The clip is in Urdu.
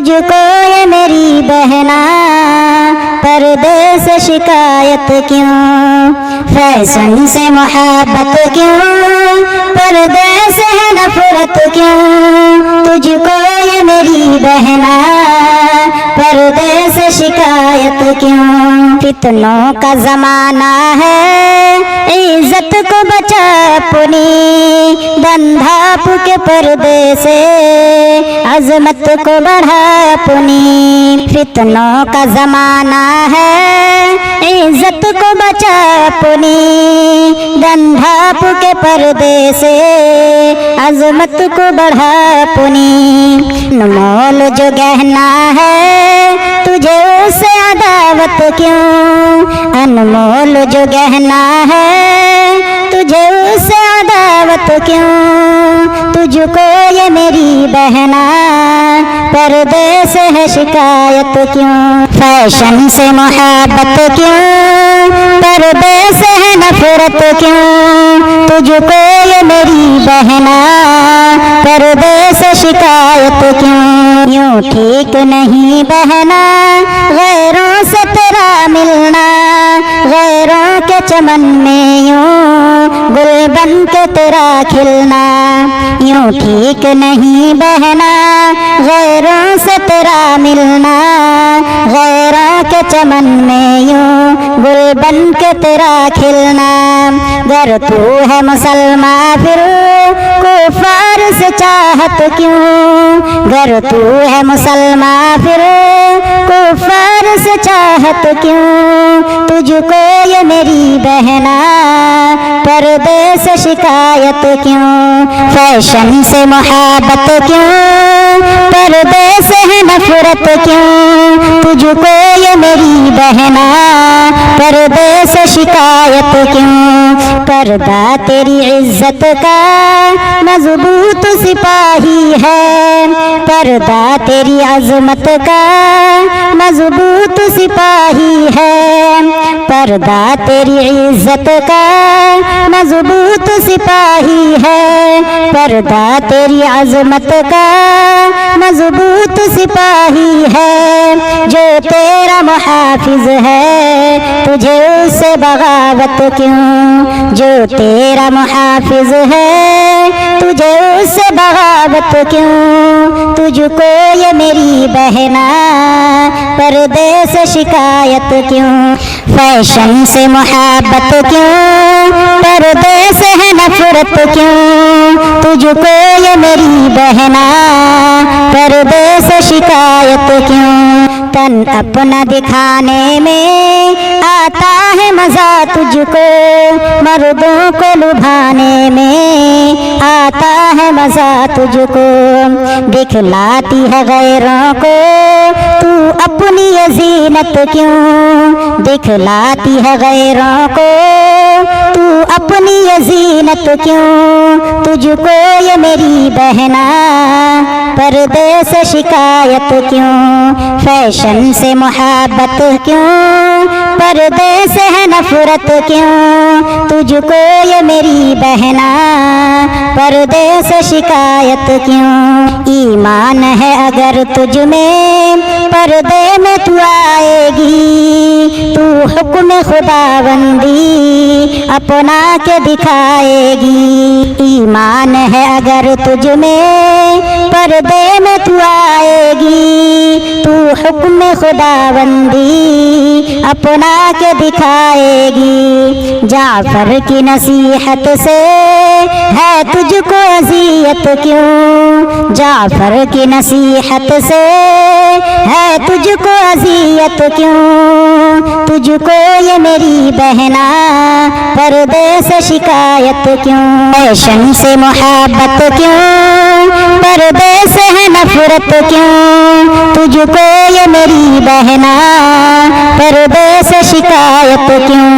تجھ کو یہ میری بہنا، پردے سے شکایت کیوں؟ فیشن سے محبت کیوں؟ پردے سے ہے نفرت کیوں؟ تجھ کو یہ میری بہنا، پردے سے شکایت کیوں؟ فتنوں کا زمانہ ہے، عزت کو بچا اپنی، دندھاپ کے پردے سے عظمت کو بڑھا اپنی۔ فتنوں کا زمانہ ہے، عزت کو بچا اپنی، دندھاپ کے پردے سے عظمت کو بڑھا اپنی۔ انمول جو گہنا ہے، تجھے اس سے عداوت کیوں؟ انمول جو گہنا ہے، تجھے اس سے عداوت کیوں؟ تجھ کو یہ میری بہنا، پردے سے ہے شکایت کیوں؟ فیشن سے محبت کیوں؟ پردے سے ہے نفرت کیوں؟ تجھ کو یہ میری بہنا، پردے سے شکایت کیوں؟ یوں ٹھیک نہیں بہنا غیروں سے تیرا ملنا، غیروں کے چمن میں یوں گل بن کے تیرا کھلنا۔ یوں ٹھیک نہیں بہنا غیروں سے تیرا ملنا، غیروں کے چمن میں یوں گل بن کے تیرا کھلنا۔ گر تو ہے مسلمان پھر کفار سے چاہت کیوں؟ گر تو ہے مسلمان پھر کفار سے چاہت کیوں؟ تجھ کو یہ میری بہنا، پردے سے شکایت کیوں؟ فیشن سے محبت کیوں؟ پردے سے ہے نفرت کیوں؟ تجھ کو یہ میری بہنا، پردے سے شکایت کیوں؟ پردہ تیری عزت کا مضبوط سپاہی ہے، پردہ تیری عظمت کا مضبوط سپاہی ہے، پردہ تیری عزت کا مضبوط سپاہی ہے، پردہ تیری عظمت کا مضبوط سپاہی ہے۔ جو تیرا محافظ ہے، تجھے اس سے بغاوت کیوں؟ جو تیرا محافظ ہے، تجھے اس سے بغاوت کیوں؟ تجھ کو یہ میری بہنا، پردے سے شکایت کیوں؟ فیشن سے محبت کیوں؟ پردے سے ہے نفرت کیوں؟ تجھ کو یہ میری بہنا، پردے سے شکایت کیوں؟ تن اپنا دکھانے میں آتا ہے مزہ تجھ کو، مردوں کو لبھانے میں آتا ہے مزہ تجھ کو، دکھلاتی ہے غیروں کو تو اپنی یہ زینت کیوں؟ دکھلاتی ہے غیروں کو تو اپنی یہ زینت کیوں؟ تجھ کو یہ میری بہنا، پردے سے شکایت کیوں؟ فیشن سے محبت کیوں؟ پردے سے ہے نفرت کیوں؟ تجھ کو یہ میری بہنا، پردے سے شکایت کیوں؟ ایمان ہے اگر تجھ میں، پردے میں تو آئے گی، تو حکم خداوندی اپنا کے دکھائے گی۔ ایمان ہے اگر تجھ میں، پردے میں تو آئے گی، تو حکم خداوندی اپنا کے دکھائے گی۔ جعفر کی نصیحت سے ہے تجھ کو اذیت کیوں؟ جعفر کی نصیحت سے ہے تجھ کو اذیت کیوں؟ تجھ کو یہ میری بہنا، پردے سے شکایت کیوں؟ فیشن سے محبت کیوں؟ پردے سے ہے نفرت کیوں؟ تجھ کو یہ میری بہنا، پردے سے شکایت کیوں؟